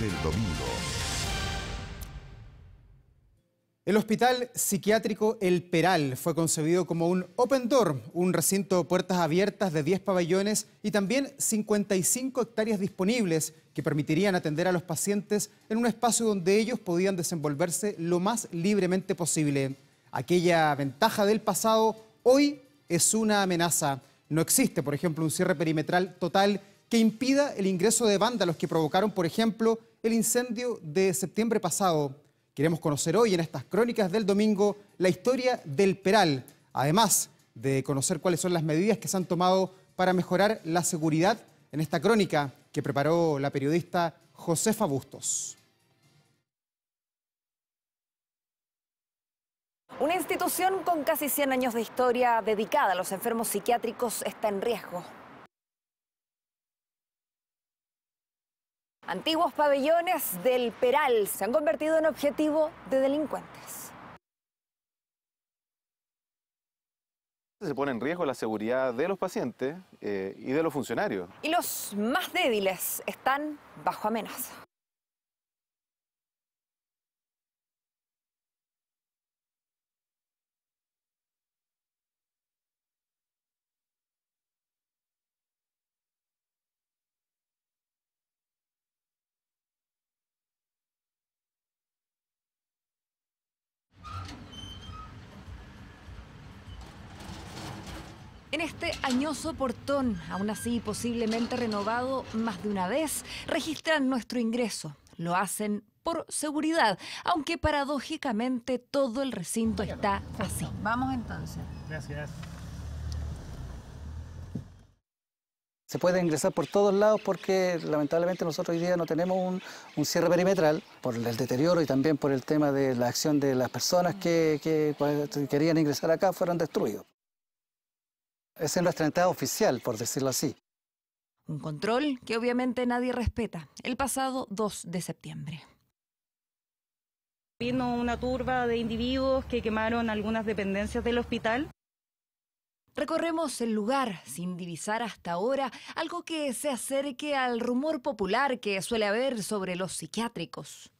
del domingo. El Hospital Psiquiátrico El Peral fue concebido como un open door, un recinto puertas abiertas de 10 pabellones y también 55 hectáreas disponibles que permitirían atender a los pacientes en un espacio donde ellos podían desenvolverse lo más libremente posible. Aquella ventaja del pasado hoy es una amenaza. No existe, por ejemplo, un cierre perimetral total que impida el ingreso de vándalos que provocaron, por ejemplo, el incendio de septiembre pasado. Queremos conocer hoy en estas crónicas del domingo la historia del Peral, además de conocer cuáles son las medidas que se han tomado para mejorar la seguridad en esta crónica que preparó la periodista Josefa Bustos. Una institución con casi 100 años de historia dedicada a los enfermos psiquiátricos está en riesgo. Antiguos pabellones del Peral se han convertido en objetivo de delincuentes. Se pone en riesgo la seguridad de los pacientes y de los funcionarios. Y los más débiles están bajo amenaza. En este añoso portón, aún así posiblemente renovado más de una vez, registran nuestro ingreso. Lo hacen por seguridad, aunque paradójicamente todo el recinto está así. Vamos entonces. Gracias. Se puede ingresar por todos lados porque lamentablemente nosotros hoy día no tenemos un cierre perimetral por el deterioro y también por el tema de la acción de las personas que querían ingresar acá fueron destruidos. Esa es nuestra entrada oficial, por decirlo así. Un control que obviamente nadie respeta. El pasado 2 de septiembre. Vino una turba de individuos que quemaron algunas dependencias del hospital. Recorremos el lugar sin divisar hasta ahora algo que se acerque al rumor popular que suele haber sobre los psiquiátricos.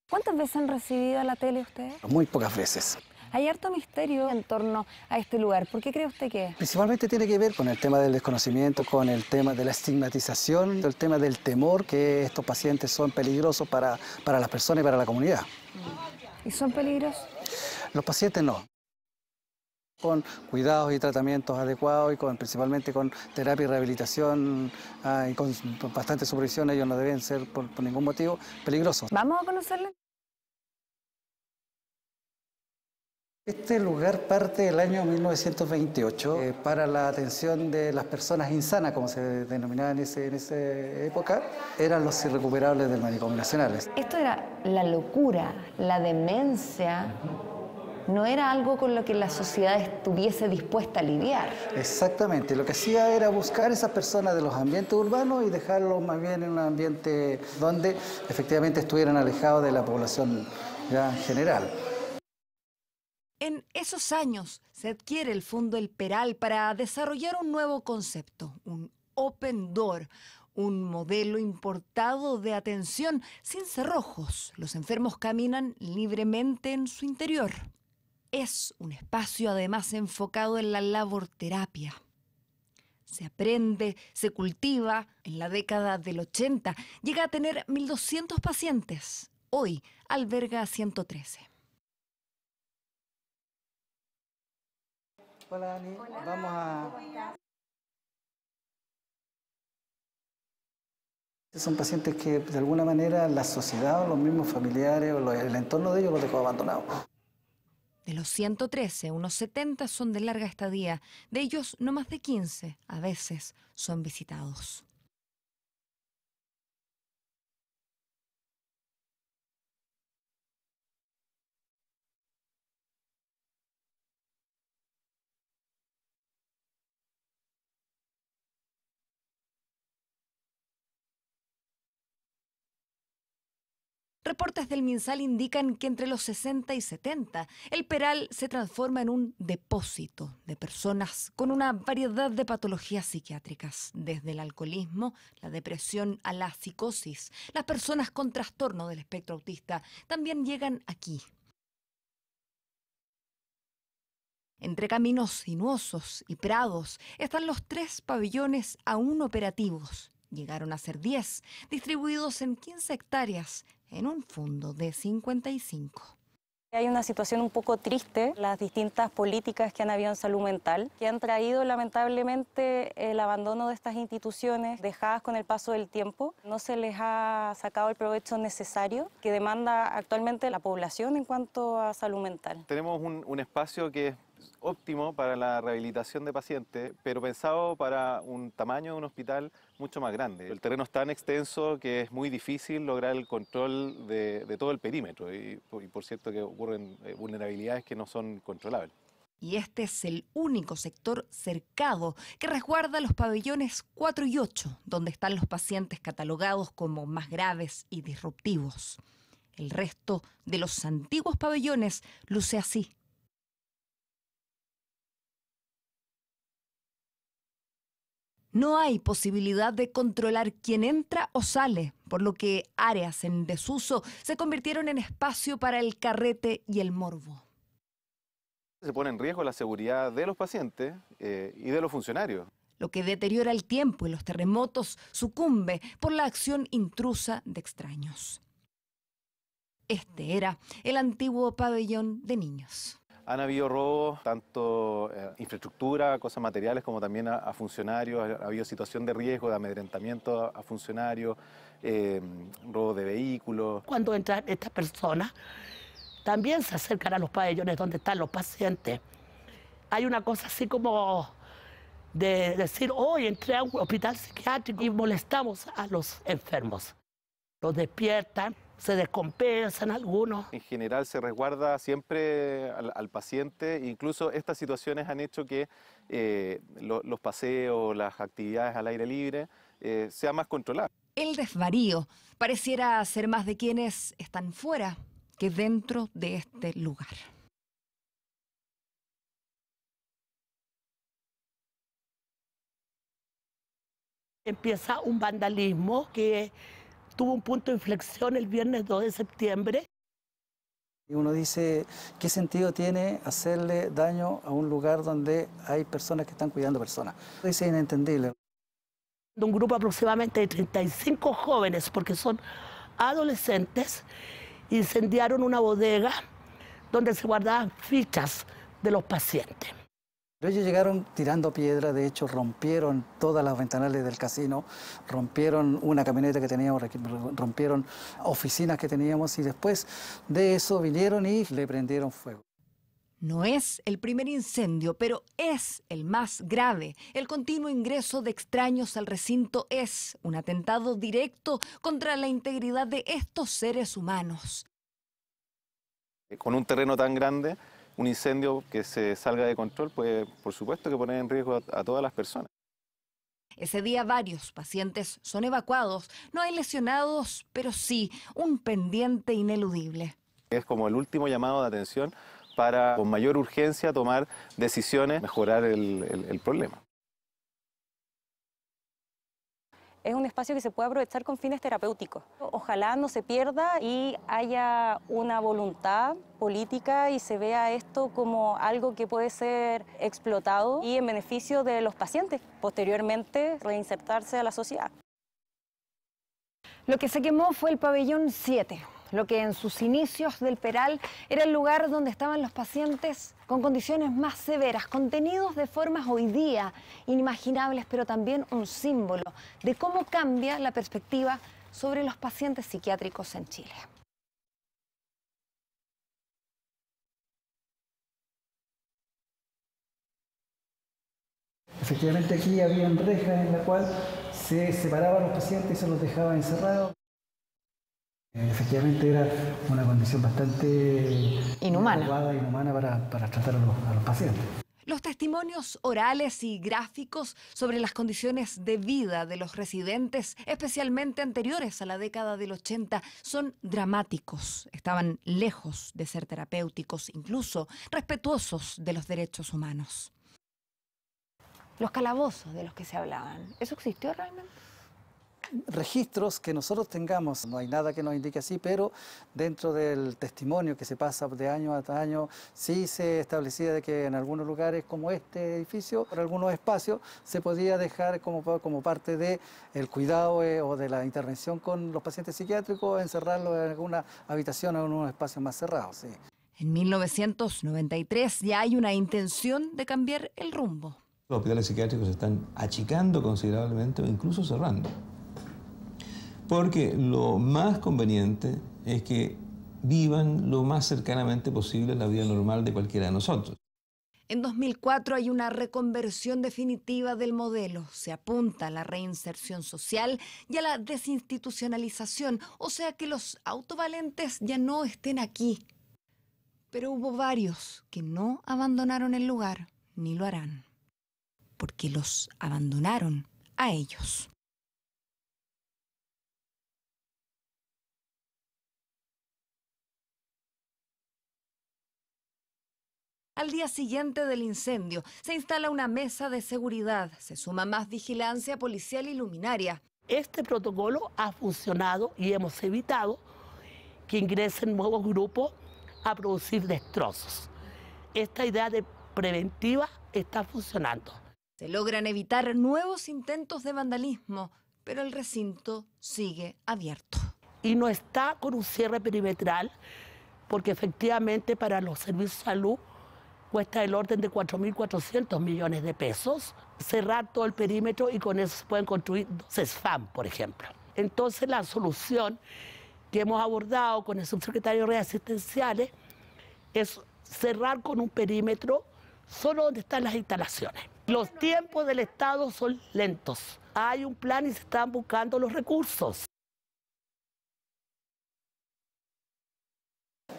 ¿Cuántas veces han recibido a la tele ustedes? Muy pocas veces. Hay harto misterio en torno a este lugar. ¿Por qué cree usted que es? Principalmente tiene que ver con el tema del desconocimiento, con el tema de la estigmatización, el tema del temor que estos pacientes son peligrosos para las personas y para la comunidad. ¿Y son peligrosos? Los pacientes no. Con cuidados y tratamientos adecuados y principalmente con terapia y rehabilitación y con bastante supervisión, ellos no deben ser por ningún motivo peligrosos. ¿Vamos a conocerle? Este lugar parte del año 1928 para la atención de las personas insanas, como se denominaba en esa época, eran los irrecuperables del manicomio nacional. Esto era la locura, la demencia, no era algo con lo que la sociedad estuviese dispuesta a lidiar. Exactamente, lo que hacía era buscar esas personas de los ambientes urbanos y dejarlos más bien en un ambiente donde efectivamente estuvieran alejados de la población ya general. En esos años se adquiere el Fondo El Peral para desarrollar un nuevo concepto, un open door, un modelo importado de atención sin cerrojos. Los enfermos caminan libremente en su interior. Es un espacio además enfocado en la laborterapia. Se aprende, se cultiva. En la década del 80 llega a tener 1.200 pacientes. Hoy alberga 113. Hola, Ani. Hola. Vamos a... Son pacientes que de alguna manera la sociedad o los mismos familiares o el entorno de ellos los dejó abandonados. De los 113, unos 70 son de larga estadía. De ellos, no más de 15, a veces, son visitados. Reportes del MinSal indican que entre los 60 y 70, el Peral se transforma en un depósito de personas con una variedad de patologías psiquiátricas, desde el alcoholismo, la depresión a la psicosis. Las personas con trastorno del espectro autista también llegan aquí. Entre caminos sinuosos y prados están los 3 pabellones aún operativos. Llegaron a ser 10, distribuidos en 15 hectáreas, en un fondo de 55. Hay una situación un poco triste, las distintas políticas que han habido en salud mental, que han traído lamentablemente el abandono de estas instituciones dejadas con el paso del tiempo. No se les ha sacado el provecho necesario que demanda actualmente la población en cuanto a salud mental. Tenemos un espacio que es óptimo para la rehabilitación de pacientes, pero pensado para un tamaño de un hospital mucho más grande. El terreno es tan extenso que es muy difícil lograr el control de todo el perímetro y por cierto que ocurren vulnerabilidades que no son controlables. Y este es el único sector cercado que resguarda los pabellones 4 y 8, donde están los pacientes catalogados como más graves y disruptivos. El resto de los antiguos pabellones luce así. No hay posibilidad de controlar quién entra o sale, por lo que áreas en desuso se convirtieron en espacio para el carrete y el morbo. Se pone en riesgo la seguridad de los pacientes y de los funcionarios. Lo que deteriora el tiempo y los terremotos sucumbe por la acción intrusa de extraños. Este era el antiguo pabellón de niños. Han habido robos, tanto infraestructura, cosas materiales, como también a funcionarios. Ha habido situación de riesgo, de amedrentamiento a funcionarios, robo de vehículos. Cuando entran estas personas, también se acercan a los pabellones donde están los pacientes. Hay una cosa así como de decir, hoy entré a un hospital psiquiátrico y molestamos a los enfermos. Los despiertan, se descompensan algunos. En general se resguarda siempre al paciente, incluso estas situaciones han hecho que los paseos, las actividades al aire libre sean más controladas. El desvarío pareciera ser más de quienes están fuera que dentro de este lugar. Empieza un vandalismo que tuvo un punto de inflexión el viernes 2 de septiembre. Y uno dice, ¿qué sentido tiene hacerle daño a un lugar donde hay personas que están cuidando personas? Es inentendible. Un grupo aproximadamente de 35 jóvenes, porque son adolescentes, incendiaron una bodega donde se guardaban fichas de los pacientes. Ellos llegaron tirando piedra, de hecho rompieron todas las ventanales del casino, rompieron una camioneta que teníamos, rompieron oficinas que teníamos y después de eso vinieron y le prendieron fuego. No es el primer incendio, pero es el más grave. El continuo ingreso de extraños al recinto es un atentado directo contra la integridad de estos seres humanos. Con un terreno tan grande, un incendio que se salga de control puede, por supuesto, que poner en riesgo a todas las personas. Ese día varios pacientes son evacuados. No hay lesionados, pero sí un pendiente ineludible. Es como el último llamado de atención para, con mayor urgencia, tomar decisiones, mejorar el problema. Es un espacio que se puede aprovechar con fines terapéuticos. Ojalá no se pierda y haya una voluntad política y se vea esto como algo que puede ser explotado y en beneficio de los pacientes, posteriormente reinsertarse a la sociedad. Lo que se quemó fue el pabellón 7, lo que en sus inicios del Peral era el lugar donde estaban los pacientes con condiciones más severas, contenidos de formas hoy día inimaginables, pero también un símbolo de cómo cambia la perspectiva sobre los pacientes psiquiátricos en Chile. Efectivamente aquí habían rejas en la cual se separaban los pacientes y se los dejaba encerrados. Efectivamente era una condición bastante inhumana para tratar a los pacientes. Los testimonios orales y gráficos sobre las condiciones de vida de los residentes, especialmente anteriores a la década del 80, son dramáticos. Estaban lejos de ser terapéuticos, incluso respetuosos de los derechos humanos. Los calabozos de los que se hablaban, ¿eso existió realmente? Registros que nosotros tengamos, no hay nada que nos indique así, pero dentro del testimonio que se pasa de año a año, sí se establecía de que en algunos lugares como este edificio, por algunos espacios, se podía dejar como parte del cuidado o de la intervención con los pacientes psiquiátricos, encerrarlos en alguna habitación o en unos espacios más cerrados. Sí. En 1993 ya hay una intención de cambiar el rumbo. Los hospitales psiquiátricos se están achicando considerablemente o incluso cerrando. Porque lo más conveniente es que vivan lo más cercanamente posible la vida normal de cualquiera de nosotros. En 2004 hay una reconversión definitiva del modelo. Se apunta a la reinserción social y a la desinstitucionalización, o sea que los autovalentes ya no estén aquí. Pero hubo varios que no abandonaron el lugar, ni lo harán, porque los abandonaron a ellos. Al día siguiente del incendio, se instala una mesa de seguridad, se suma más vigilancia policial y luminaria. Este protocolo ha funcionado y hemos evitado que ingresen nuevos grupos a producir destrozos. Esta idea de preventiva está funcionando. Se logran evitar nuevos intentos de vandalismo, pero el recinto sigue abierto. Y no está con un cierre perimetral, porque efectivamente para los servicios de salud cuesta el orden de 4.400 millones de pesos, cerrar todo el perímetro y con eso se pueden construir 2 SFAM, por ejemplo. Entonces la solución que hemos abordado con el subsecretario de Redes Asistenciales es cerrar con un perímetro solo donde están las instalaciones. Los tiempos del Estado son lentos. Hay un plan y se están buscando los recursos.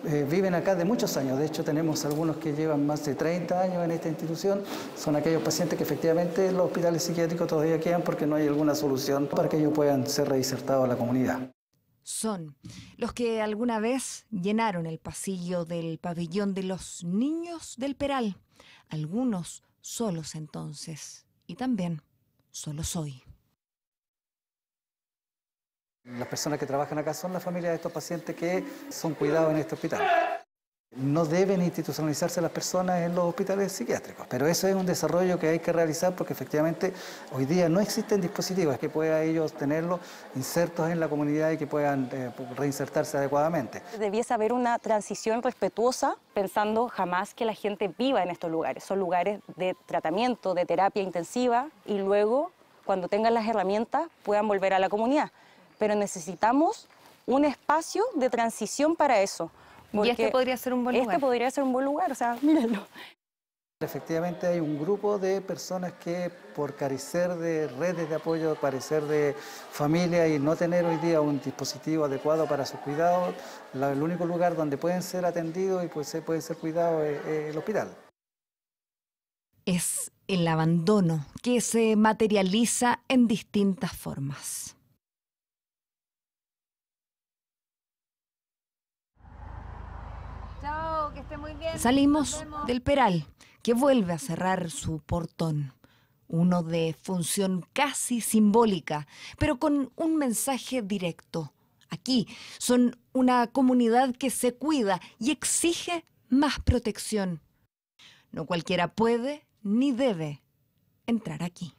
Viven acá de muchos años, de hecho tenemos algunos que llevan más de 30 años en esta institución, son aquellos pacientes que efectivamente los hospitales psiquiátricos todavía quedan porque no hay alguna solución para que ellos puedan ser reinsertados a la comunidad. Son los que alguna vez llenaron el pasillo del pabellón de los niños del Peral, algunos solos entonces, y también solos hoy. Las personas que trabajan acá son las familias de estos pacientes que son cuidados en este hospital. No deben institucionalizarse las personas en los hospitales psiquiátricos, pero eso es un desarrollo que hay que realizar porque efectivamente hoy día no existen dispositivos que puedan ellos tenerlos insertos en la comunidad y que puedan reinsertarse adecuadamente. Debiese haber una transición respetuosa, pensando jamás que la gente viva en estos lugares. Son lugares de tratamiento, de terapia intensiva y luego, cuando tengan las herramientas, puedan volver a la comunidad. Pero necesitamos un espacio de transición para eso. Y este podría ser un buen lugar. Este podría ser un buen lugar, o sea, mírenlo. Efectivamente hay un grupo de personas que por carecer de redes de apoyo, carecer de familia y no tener hoy día un dispositivo adecuado para sus cuidados, el único lugar donde pueden ser atendidos y pueden ser cuidados es el hospital. Es el abandono que se materializa en distintas formas. Chao, que esté muy bien. Salimos del Peral, que vuelve a cerrar su portón. Uno de función casi simbólica, pero con un mensaje directo. Aquí son una comunidad que se cuida y exige más protección. No cualquiera puede ni debe entrar aquí.